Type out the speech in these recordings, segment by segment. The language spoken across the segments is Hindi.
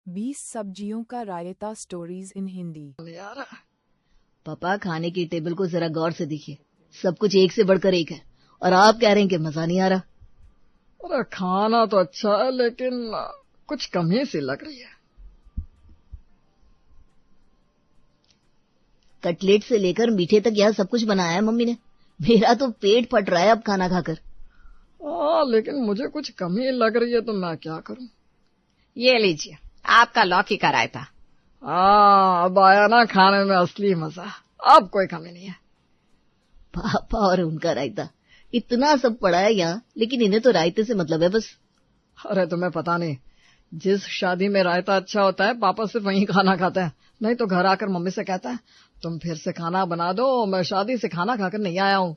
20 सब्जियों का रायता स्टोरीज इन हिंदी। यार पापा, खाने की टेबल को जरा गौर से देखिए, सब कुछ एक से बढ़कर एक है और आप कह रहे हैं कि मजा नहीं आ रहा। अरे खाना तो अच्छा है लेकिन कुछ कमी सी लग रही है। कटलेट से लेकर मीठे तक यहाँ सब कुछ बनाया है मम्मी ने। मेरा तो पेट फट रहा है अब खाना खाकर। लेकिन मुझे कुछ कमी लग रही है तो मैं क्या करूं। ये लीजिए आपका लौकी का रायता। अब आया ना खाने में असली मजा। अब कोई कमी नहीं है। पापा और उनका रायता, इतना सब पड़ा है यहाँ, लेकिन इन्हें तो रायते से मतलब है बस। अरे तुम्हें पता नहीं, जिस शादी में रायता अच्छा होता है पापा सिर्फ वहीं खाना खाते हैं, नहीं तो घर आकर मम्मी से कहता है तुम फिर से खाना बना दो, मैं शादी से खाना खाकर नहीं आया हूँ।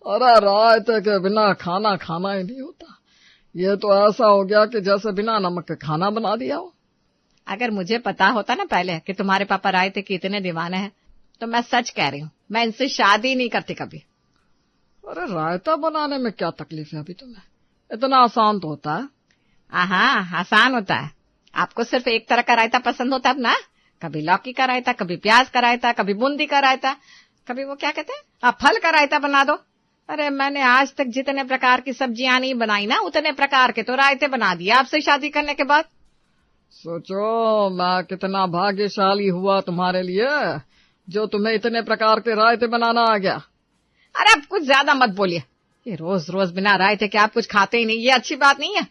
अरे रायते के बिना खाना खाना ही नहीं होता। ये तो ऐसा हो गया कि जैसे बिना नमक के खाना बना दिया हो। अगर मुझे पता होता ना पहले कि तुम्हारे पापा रायते के इतने दीवाने हैं तो मैं सच कह रही हूँ, मैं इनसे शादी नहीं करती कभी। अरे रायता बनाने में क्या तकलीफ है अभी तुम्हें? इतना आसान तो होता है। हाँ आसान होता है। आपको सिर्फ एक तरह का रायता पसंद होता है ना, कभी लौकी का रायता, कभी प्याज का रायता, कभी बूंदी का रायता, कभी वो क्या कहते हैं फल का रायता बना दो। अरे मैंने आज तक जितने प्रकार की सब्जियां नहीं बनाई ना, उतने प्रकार के तो रायते बना दिए आपसे शादी करने के बाद। सोचो मैं कितना भाग्यशाली हुआ तुम्हारे लिए, जो तुम्हें इतने प्रकार के रायते बनाना आ गया। अरे अब कुछ ज्यादा मत बोलिए, ये रोज रोज बिना रायते के आप कुछ खाते ही नहीं, ये अच्छी बात नहीं है।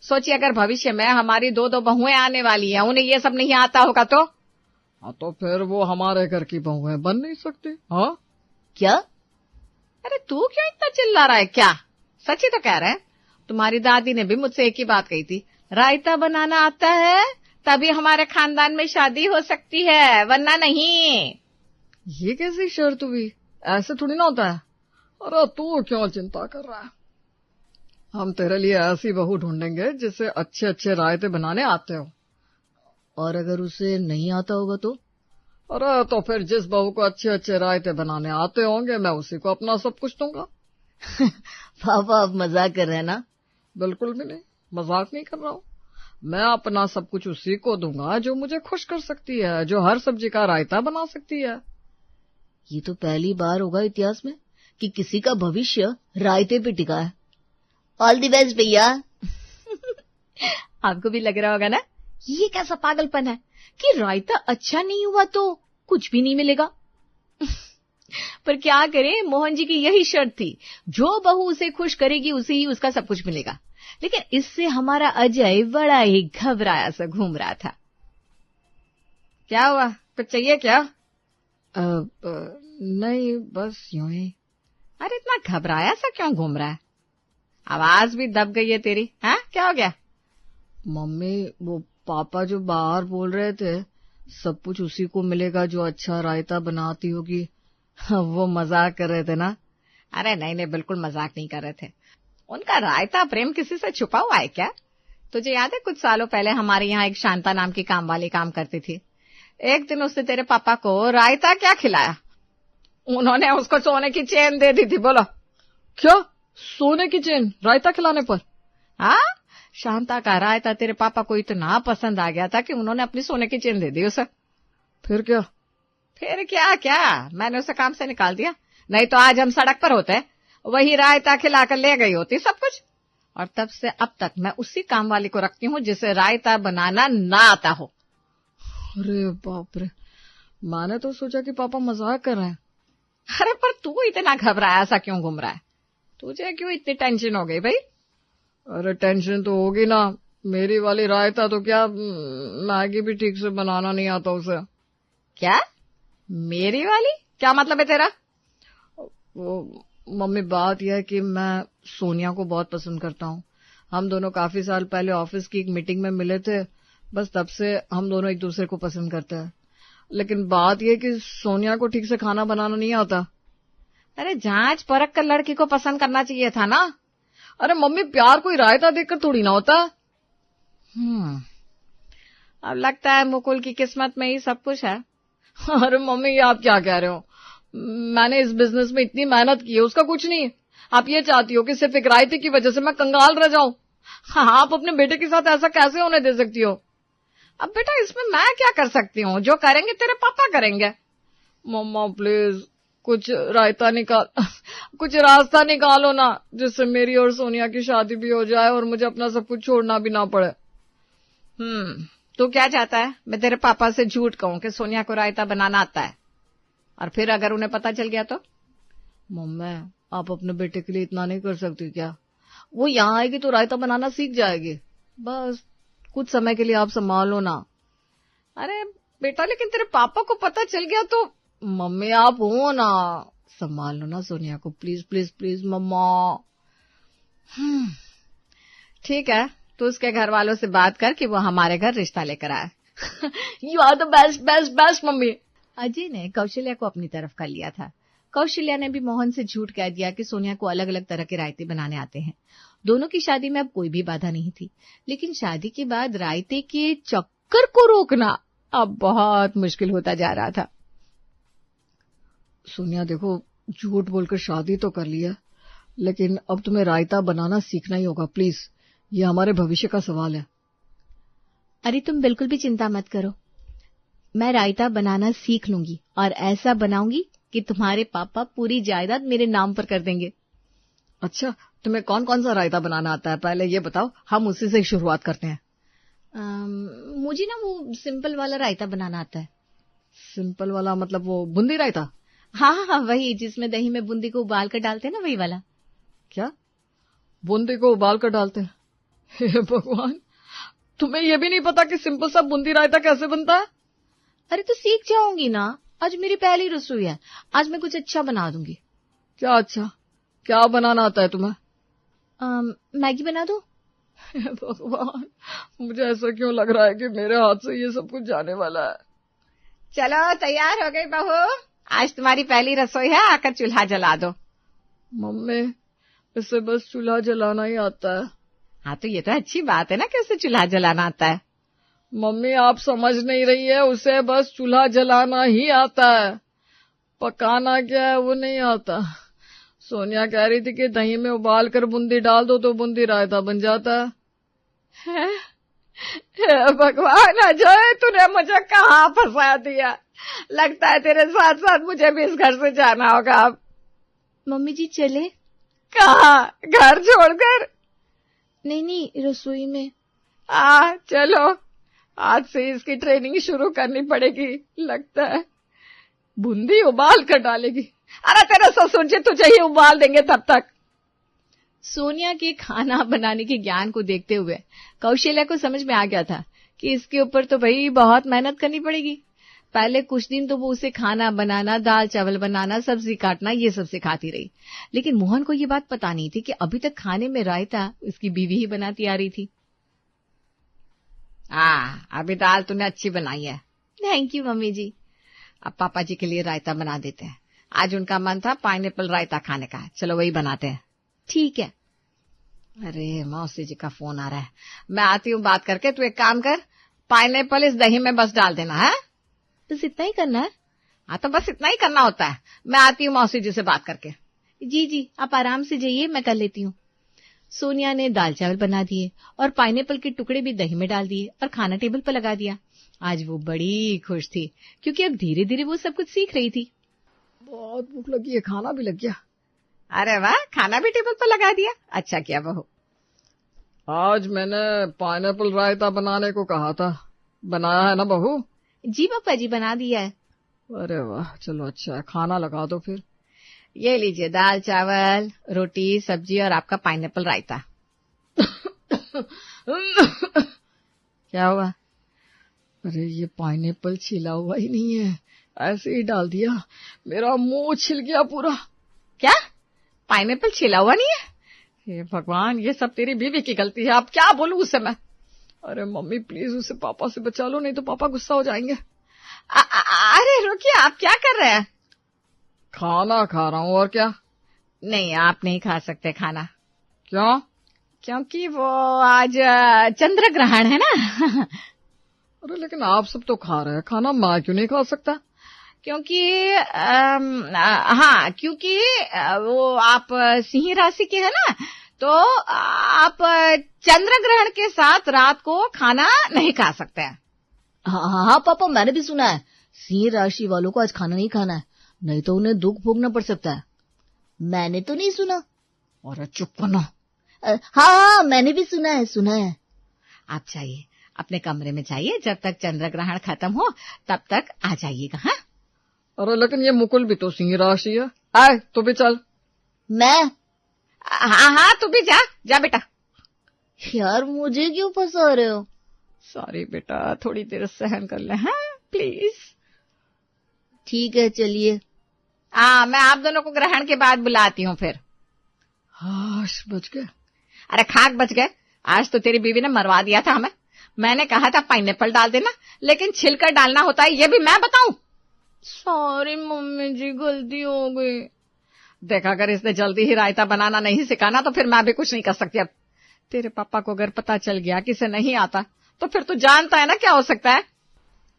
सोचिए अगर भविष्य में हमारी दो बहुएं आने वाली हैं, उन्हें ये सब नहीं आता होगा तो? हाँ तो फिर वो हमारे घर की बहुएं बन नहीं सकती। हाँ क्या? अरे तू क्यों इतना चिल्ला रहा है? क्या सच ही तो कह रहे हैं। तुम्हारी दादी ने भी मुझसे एक ही बात कही थी, रायता बनाना आता है तभी हमारे खानदान में शादी हो सकती है, वरना नहीं। ये कैसी शर्त हुई? ऐसे थोड़ी ना होता है। अरे तू क्यों चिंता कर रहा है? हम तेरे लिए ऐसी बहू ढूंढेंगे जिसे अच्छे अच्छे रायते बनाने आते हो। और अगर उसे नहीं आता होगा तो? अरे तो फिर जिस बहू को अच्छे अच्छे रायते बनाने आते होंगे मैं उसी को अपना सब कुछ दूंगा। पापा आप मजाक कर रहे हैं ना? बिल्कुल भी नहीं, मजाक नहीं कर रहा हूँ। मैं अपना सब कुछ उसी को दूंगा जो मुझे खुश कर सकती है, जो हर सब्जी का रायता बना सकती है। ये तो पहली बार होगा इतिहास में कि किसी का भविष्य रायते पे टिका है। ऑल द बेस्ट भैया। आपको भी लग रहा होगा ना ये कैसा पागलपन है कि रायता अच्छा नहीं हुआ तो कुछ भी नहीं मिलेगा। पर क्या करें, मोहन जी की यही शर्त थी, जो बहू उसे खुश करेगी उसे ही उसका सब कुछ मिलेगा। लेकिन इससे हमारा अजय बड़ा ही घबराया सा घूम रहा था। क्या हुआ, कुछ चाहिए क्या? नहीं बस यूं ही। अरे इतना घबराया सा क्यों घूम रहा है? आवाज भी दब गई है तेरी। हाँ क्या हो गया? मम्मी वो पापा जो बाहर बोल रहे थे सब कुछ उसी को मिलेगा जो अच्छा रायता बनाती होगी, वो मजाक कर रहे थे ना? अरे नहीं बिल्कुल मजाक नहीं कर रहे थे। उनका रायता प्रेम किसी से छुपा हुआ है क्या? तुझे याद है कुछ सालों पहले हमारे यहाँ एक शांता नाम की काम वाली काम करती थी। एक दिन उसने तेरे पापा को रायता क्या खिलाया, उन्होंने उसको सोने की चेन दे दी थी। बोलो क्या? सोने की चेन रायता खिलाने पर? हाँ, शांता का रायता तेरे पापा को इतना पसंद आ गया था कि उन्होंने अपनी सोने की चेन दे दी उसे। फिर क्या? फिर क्या मैंने उसे काम से निकाल दिया, नहीं तो आज हम सड़क पर होते, वही रायता खिलाकर ले गई होती सब कुछ। और तब से अब तक मैं उसी काम वाली को रखती हूँ जिसे रायता बनाना ना आता हो। अरे बाप रे, मैंने तो सोचा कि पापा मजाक कर रहे हैं। अरे पर तू इतना घबराया सा क्यों घूम रहा है? तुझे क्यों इतनी टेंशन हो गई भाई? अरे टेंशन तो होगी ना, मेरी वाली रायता तो क्या मैगी भी ठीक से बनाना नहीं आता उसे। क्या मेरी वाली? क्या मतलब है तेरा? वो मम्मी बात यह है कि मैं सोनिया को बहुत पसंद करता हूँ। हम दोनों काफी साल पहले ऑफिस की एक मीटिंग में मिले थे, बस तब से हम दोनों एक दूसरे को पसंद करते हैं। लेकिन बात यह कि सोनिया को ठीक से खाना बनाना नहीं आता। अरे जांच परख कर लड़की को पसंद करना चाहिए था ना। अरे मम्मी प्यार कोई रायता देखकर थोड़ी ना होता। अब लगता है मुकुल की किस्मत में ही सब कुछ है। अरे मम्मी ये आप क्या कह रहे हो? मैंने इस बिजनेस में इतनी मेहनत की है, उसका कुछ नहीं। आप ये चाहती हो कि सिर्फ एक रायते की वजह से मैं कंगाल रह जाऊं? हाँ, आप अपने बेटे के साथ ऐसा कैसे होने दे सकती हो? अब बेटा इसमें मैं क्या कर सकती हूँ? जो करेंगे तेरे पापा करेंगे। मम्मा प्लीज कुछ रायता निकाल कुछ रास्ता निकालो ना, जिससे मेरी और सोनिया की शादी भी हो जाए और मुझे अपना सब कुछ छोड़ना भी ना पड़े। तू क्या चाहता है? मैं तेरे पापा से झूठ कहूं कि सोनिया को रायता बनाना आता है, और फिर अगर उन्हें पता चल गया तो? मम्मा आप अपने बेटे के लिए इतना नहीं कर सकती क्या? वो यहाँ आएगी तो रायता बनाना सीख जाएगी। बस कुछ समय के लिए आप संभाल लो ना। अरे बेटा, लेकिन तेरे पापा को पता चल गया तो? मम्मी आप हो ना, संभाल लो ना सोनिया को, प्लीज प्लीज प्लीज मम्मा। ठीक है, तो उसके घर वालों से बात कर कि वो हमारे घर रिश्ता लेकर आए। You are the best best best mummy. Ajay ने कौशल्या को अपनी तरफ कर लिया था। कौशल्या ने भी मोहन से झूठ कह दिया कि सोनिया को अलग अलग तरह के रायते बनाने आते हैं। दोनों की शादी में अब कोई भी बाधा नहीं थी, लेकिन शादी के बाद रायते के चक्कर को रोकना अब बहुत मुश्किल होता जा रहा था। सोनिया देखो, झूठ बोलकर शादी तो कर लिया, लेकिन अब तुम्हें रायता बनाना सीखना ही होगा प्लीज। ये हमारे भविष्य का सवाल है। अरे तुम बिल्कुल भी चिंता मत करो, मैं रायता बनाना सीख लूंगी और ऐसा बनाऊंगी कि तुम्हारे पापा पूरी जायदाद मेरे नाम पर कर देंगे। अच्छा, तुम्हें कौन कौन सा रायता बनाना आता है पहले ये बताओ, हम उसी से शुरुआत करते हैं। मुझे ना वो सिंपल वाला रायता बनाना आता है। सिंपल वाला मतलब वो बूंदी रायता? हाँ, वही जिसमें दही में बूंदी को उबाल कर डालते हैं ना, वही वाला। क्या बूंदी को उबाल कर डालते हैं? हे भगवान, तुम्हें ये भी नहीं पता कि सिंपल सा बूंदी रायता कैसे बनता है? अरे तो सीख जाऊंगी ना, आज मेरी पहली रसोई है, आज मैं कुछ अच्छा बना दूंगी। क्या अच्छा? क्या बनाना आता है तुम्हें? मैगी बना दो। भगवान, मुझे ऐसा क्यों लग रहा है कि मेरे हाथ से ये सब कुछ जाने वाला है। चलो तैयार हो गई बहू, आज तुम्हारी पहली रसोई है, आकर चूल्हा जला दो। मम्मी इसे बस चूल्हा जलाना ही आता है। हाँ तो ये तो अच्छी बात है ना कि उसे चूल्हा जलाना आता है। मम्मी आप समझ नहीं रही है, उसे बस चूल्हा जलाना ही आता है, पकाना क्या है वो नहीं आता। सोनिया कह रही थी कि दही में उबाल कर बूंदी डाल दो तो बूंदी रायता बन जाता है। भगवान अजय, तूने मुझे कहाँ फंसा दिया। लगता है तेरे साथ साथ मुझे भी इस घर से जाना होगा अब। मम्मी जी चले? कहाँ? घर छोड़कर? नहीं, रसोई में। चलो, आज से इसकी ट्रेनिंग शुरू करनी पड़ेगी। लगता है बूंदी उबाल कर डालेगी। अरे तेरे ससुर जी तुझे ही उबाल देंगे तब तक। सोनिया के खाना बनाने के ज्ञान को देखते हुए कौशल्या को समझ में आ गया था कि इसके ऊपर तो भाई बहुत मेहनत करनी पड़ेगी। पहले कुछ दिन तो वो उसे खाना बनाना, दाल चावल बनाना, सब्जी काटना ये सब सिखाती रही, लेकिन मोहन को ये बात पता नहीं थी कि अभी तक खाने में रायता उसकी बीवी ही बनाती आ रही थी। अभी दाल तूने अच्छी बनाई है। थैंक यू मम्मी जी। अब पापा जी के लिए रायता बना देते हैं, आज उनका मन था पाइनएप्पल रायता खाने का, चलो वही बनाते हैं। ठीक है। अरे मौसी जी का फोन आ रहा है, मैं आती हूँ बात करके। तू एक काम कर, पाइनएप्पल इस दही में बस डाल देना है। बस इतना ही करना है? हाँ तो बस इतना ही करना होता है। मैं आती हूँ मौसी जी से बात करके। जी आप आराम से जाइए, मैं कर लेती हूँ। सोनिया ने दाल चावल बना दिए और पाइनएप्पल के टुकड़े भी दही में डाल दिए और खाना टेबल पर लगा दिया। आज वो बड़ी खुश थी क्योंकि अब धीरे धीरे वो सब कुछ सीख रही थी। बहुत भूख लगी है, खाना भी लग गया। अरे वाह, खाना भी टेबल पर लगा दिया, अच्छा किया बहू। आज मैंने पाइनएप्पल रायता बनाने को कहा था, बनाया है ना बहू? जी पापा जी, बना दिया है। अरे वाह, चलो अच्छा है, खाना लगा दो फिर। ये लीजिए दाल चावल, रोटी, सब्जी और आपका पाइनएप्पल रायता। क्या हुआ? अरे ये पाइनएप्पल छिला हुआ ही नहीं है, ऐसे ही डाल दिया, मेरा मुंह छिल गया पूरा। क्या? पाइनएप्पल छिला हुआ नहीं है? हे भगवान, ये सब तेरी बीवी की गलती है, अब क्या बोलूं उसे मैं। अरे मम्मी प्लीज उसे पापा से बचा लो, नहीं तो पापा गुस्सा हो जाएंगे। अरे रुकिए, आप क्या कर रहे हैं? खाना खा रहा हूँ, और क्या? नहीं, आप नहीं खा सकते खाना। क्यों? क्योंकि वो आज चंद्र ग्रहण है ना। अरे लेकिन आप सब तो खा रहे हैं, खाना मैं क्यों नहीं खा सकता? क्योंकि हाँ, क्योंकि वो आप सिंह राशि के है ना, तो आप चंद्र ग्रहण के साथ रात को खाना नहीं खा सकते हैं। हाँ हाँ हाँ पापा, मैंने भी सुना है सिंह राशि वालों को आज खाना नहीं खाना है, नहीं तो उन्हें दुख भोगना पड़ सकता है। मैंने तो नहीं सुना। और चुप करो। हाँ मैंने भी सुना है। आप चाहिए अपने कमरे में जाइए, जब तक चंद्र ग्रहण खत्म हो तब तक आ जाइएगा। हाँ। अरे लेकिन ये मुकुल भी तो सिंह राशि है। आए तू भी चल। मैं? हाँ तू भी जा बेटा। यार मुझे क्यों फंसा रहे हो? सॉरी बेटा, थोड़ी देर सहन कर ले। हाँ प्लीज। ठीक है चलिए। मैं आप दोनों को ग्रहण के बाद बुलाती हूँ फिर। हाश बच गए। अरे खाक बच गए। आज तो तेरी बीवी ने मरवा दिया था हमें। मैंने कहा था पाइनएप्पल डाल देना, लेकिन छिलकर डालना होता है ये भी मैं बताऊं? सॉरी मम्मी जी, गलती हो गई। देखा, अगर इसने जल्दी ही रायता बनाना नहीं सिखाना तो फिर मैं भी कुछ नहीं कर सकती। अब तेरे पापा को अगर पता चल गया कि इसे नहीं आता तो फिर तू जानता है ना क्या हो सकता है।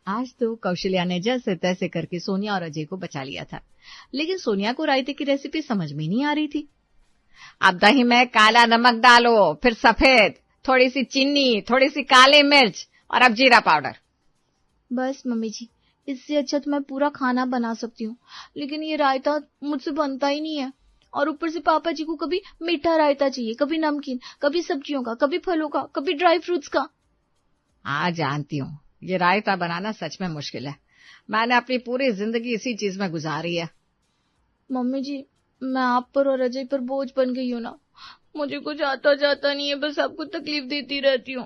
आज तो कौशल्या ने जैसे तैसे करके सोनिया और अजय को बचा लिया था, लेकिन सोनिया को रायते की रेसिपी समझ में नहीं आ रही थी। अब दही में काला नमक डालो, फिर सफेद, थोड़ी सी चीनी, थोड़ी सी काली मिर्च और अब जीरा पाउडर। बस मम्मी जी, इससे अच्छा तो मैं पूरा खाना बना सकती हूँ, लेकिन ये रायता मुझसे बनता ही नहीं है। और ऊपर से पापा जी को कभी मीठा रायता चाहिए, कभी नमकीन, कभी सब्जियों का, कभी फलों का, कभी ड्राई फ्रूट्स का। हाँ जानती हूँ, ये रायता बनाना सच में मुश्किल है। मैंने अपनी पूरी जिंदगी इसी चीज में गुजारी है। मम्मी जी, मैं आप पर और अजय पर बोझ बन गई हूँ ना। मुझे कुछ आता जाता नहीं है, बस आपको तकलीफ देती रहती हूँ।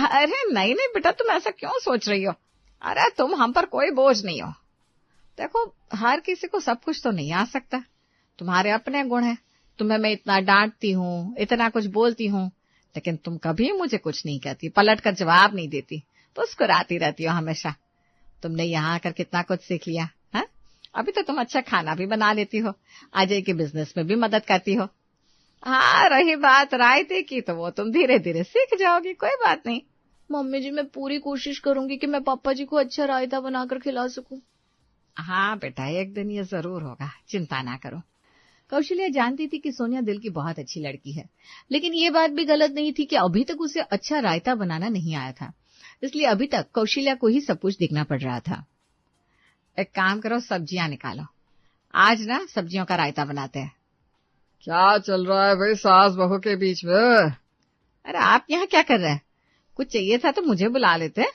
अरे नहीं बेटा, तुम ऐसा क्यों सोच रही हो? अरे तुम हम पर कोई बोझ नहीं हो। देखो, हर किसी को सब कुछ तो नहीं आ सकता। तुम्हारे अपने गुण हैं। तुम्हें मैं इतना डांटती हूँ, इतना कुछ बोलती हूँ, लेकिन तुम कभी मुझे कुछ नहीं कहती, पलट कर जवाब नहीं देती, मुस्कुराती रहती हो हमेशा। तुमने यहाँ आकर कितना कुछ सीख लिया है। अभी तो तुम अच्छा खाना भी बना लेती हो, अजय के बिजनेस में भी मदद करती हो। हाँ, रही बात रायते की तो वो तुम धीरे धीरे सीख जाओगी, कोई बात नहीं। मम्मी जी, मैं पूरी कोशिश करूंगी कि मैं पापा जी को अच्छा रायता बनाकर खिला सकूं। हाँ बेटा, एक दिन ये जरूर होगा, चिंता ना करो। कौशल्या जानती थी कि सोनिया दिल की बहुत अच्छी लड़की है, लेकिन ये बात भी गलत नहीं थी कि अभी तक उसे अच्छा रायता बनाना नहीं आया था, इसलिए अभी तक कौशल्या को ही सब कुछ देखना पड़ रहा था। एक काम करो, सब्जियां निकालो, आज ना सब्जियों का रायता बनाते हैं। क्या चल रहा है भाई सास बहू के बीच में? अरे आप यहाँ क्या कर रहे हैं? कुछ चाहिए था तो मुझे बुला लेते।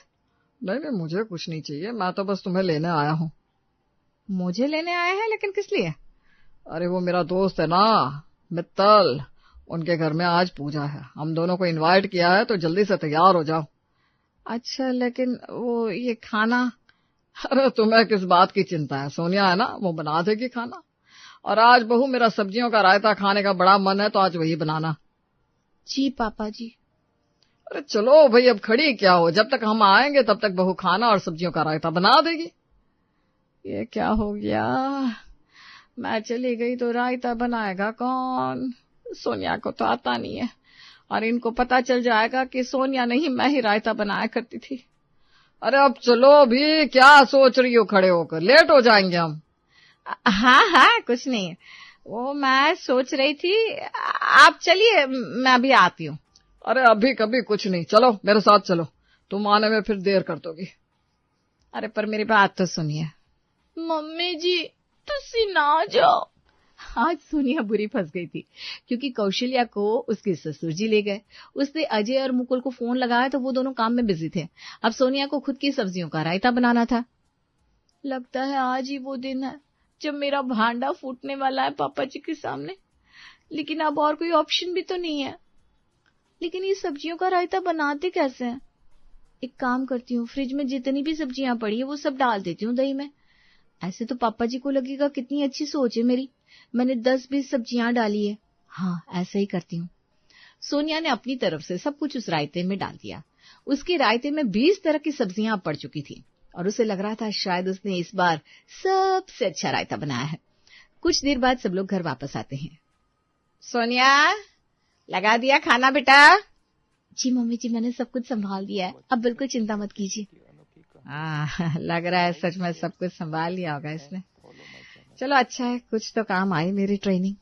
नहीं, मुझे कुछ नहीं चाहिए, मैं तो बस तुम्हें लेने आया हूँ। मुझे लेने आए हैं? लेकिन किस लिए? अरे वो मेरा दोस्त है ना मित्तल, उनके घर में आज पूजा है, हम दोनों को इनवाइट किया है, तो जल्दी से तैयार हो जाओ। अच्छा, लेकिन वो ये खाना? अरे तुम्हें किस बात की चिंता है, सोनिया है ना, वो बना देगी खाना। और आज बहू मेरा सब्जियों का रायता खाने का बड़ा मन है, तो आज वही बनाना। जी पापा जी। अरे चलो भाई, अब खड़ी क्या हो, जब तक हम आएंगे तब तक बहू खाना और सब्जियों का रायता बना देगी। ये क्या हो गया? मैं चली गई तो रायता बनाएगा कौन? सोनिया को तो आता नहीं है, और इनको पता चल जाएगा कि सोनिया नहीं मैं ही रायता बनाया करती थी। अरे अब चलो भी, क्या सोच रही हो खड़े होकर, लेट हो जाएंगे हम। हाँ कुछ नहीं, वो मैं सोच रही थी, आप चलिए मैं अभी आती हूँ। अरे अभी कभी कुछ नहीं, चलो मेरे साथ चलो, तुम आने में फिर देर कर दोगी। अरे पर मेरी बात तो सुनिए। मम्मी जी, तुसी ना जाओ। आज सोनिया बुरी फंस गई थी, क्योंकि कौशल्या को उसके ससुर जी ले गए। उसने अजय और मुकुल को फोन लगाया तो वो दोनों काम में बिजी थे। अब सोनिया को खुद की सब्जियों का रायता बनाना था। लगता है आज ही वो दिन है जब मेरा भांडा फूटने वाला है पापा जी के सामने, लेकिन अब और कोई ऑप्शन भी तो नहीं है। लेकिन ये सब्जियों का रायता बनाते कैसे हैं? एक काम करती हूँ, फ्रिज में जितनी भी सब्जियां पड़ी है वो सब डाल देती हूँ दही में। ऐसे तो पापा जी को लगेगा कितनी अच्छी सोच है मेरी, मैंने 10-20 सब्जियां डाली है। हाँ, ऐसा ही करती हूँ। सोनिया ने अपनी तरफ से सब कुछ उस रायते में डाल दिया। उसके रायते में 20 तरह की सब्जियां पड़ चुकी थी, और उसे लग रहा था शायद उसने इस बार सबसे अच्छा रायता बनाया है। कुछ देर बाद सब लोग घर वापस आते हैं। सोनिया, लगा दिया खाना बेटा? जी मम्मी जी, मैंने सब कुछ संभाल दिया है, अब बिल्कुल चिंता मत कीजिए। लग रहा है सच में सब कुछ संभाल लिया होगा इसने। चलो अच्छा है, कुछ तो काम आई मेरी ट्रेनिंग।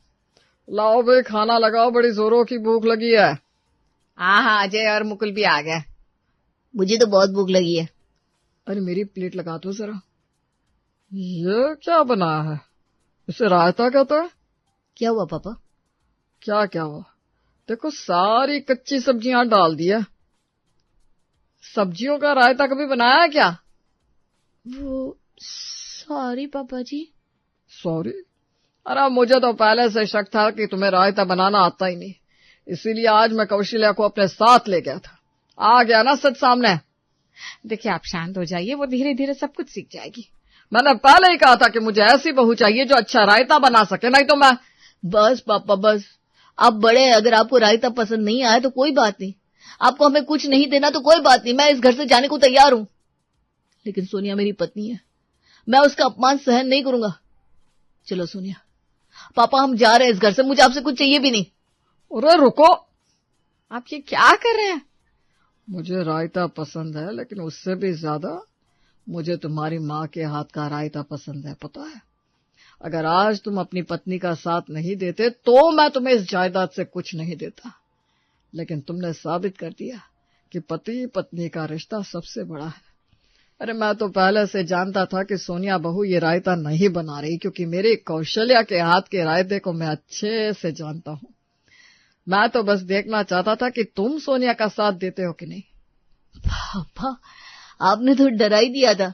लाओ भाई खाना लगाओ, बड़ी जोरों की भूख लगी है। हाँ, अजय और मुकुल भी आ गए। मुझे तो बहुत भूख लगी है। अरे मेरी प्लेट लगा दो जरा। ये क्या बनाया है? इसे रायता कहता है? क्या हुआ पापा? क्या हुआ? देखो सारी कच्ची सब्जियां डाल दी है। सब्जियों का रायता कभी बनाया है क्या? वो सॉरी पापा जी। सॉरी? अरे मुझे तो पहले से शक था कि तुम्हें रायता बनाना आता ही नहीं, इसीलिए आज मैं कौशल्या को अपने साथ ले गया था। आ गया ना सच सामने। देखिए आप शांत हो जाइए, वो धीरे धीरे सब कुछ सीख जाएगी। मैंने पहले ही कहा था कि मुझे ऐसी बहू चाहिए जो अच्छा रायता बना सके, नहीं तो मैं। बस पापा बस, आप बड़े हैं, अगर आपको रायता पसंद नहीं आया तो कोई बात नहीं, आपको हमें कुछ नहीं देना तो कोई बात नहीं, मैं इस घर से जाने को तैयार हूं। लेकिन सोनिया मेरी पत्नी है, मैं उसका अपमान सहन नहीं करूंगा। चलो सोनिया, पापा हम जा रहे हैं इस घर से, मुझे आपसे कुछ चाहिए भी नहीं। अरे रुको, आप ये क्या कर रहे हैं? मुझे रायता पसंद है, लेकिन उससे भी ज्यादा मुझे तुम्हारी माँ के हाथ का रायता पसंद है, पता है। अगर आज तुम अपनी पत्नी का साथ नहीं देते तो मैं तुम्हें इस जायदाद से कुछ नहीं देता, लेकिन तुमने साबित कर दिया कि पति पत्नी का रिश्ता सबसे बड़ा है। अरे मैं तो पहले से जानता था कि सोनिया बहू ये रायता नहीं बना रही, क्योंकि मेरी कौशल्या के हाथ के रायते को मैं अच्छे से जानता हूँ। मैं तो बस देखना चाहता था कि तुम सोनिया का साथ देते हो कि नहीं। पापा आपने तो डरा ही दिया था।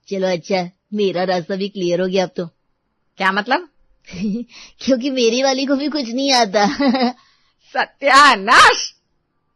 चलो अच्छा है, मेरा रास्ता भी क्लियर हो गया अब तो। क्या मतलब? क्योंकि मेरी वाली को भी कुछ नहीं आता। सत्यानाश!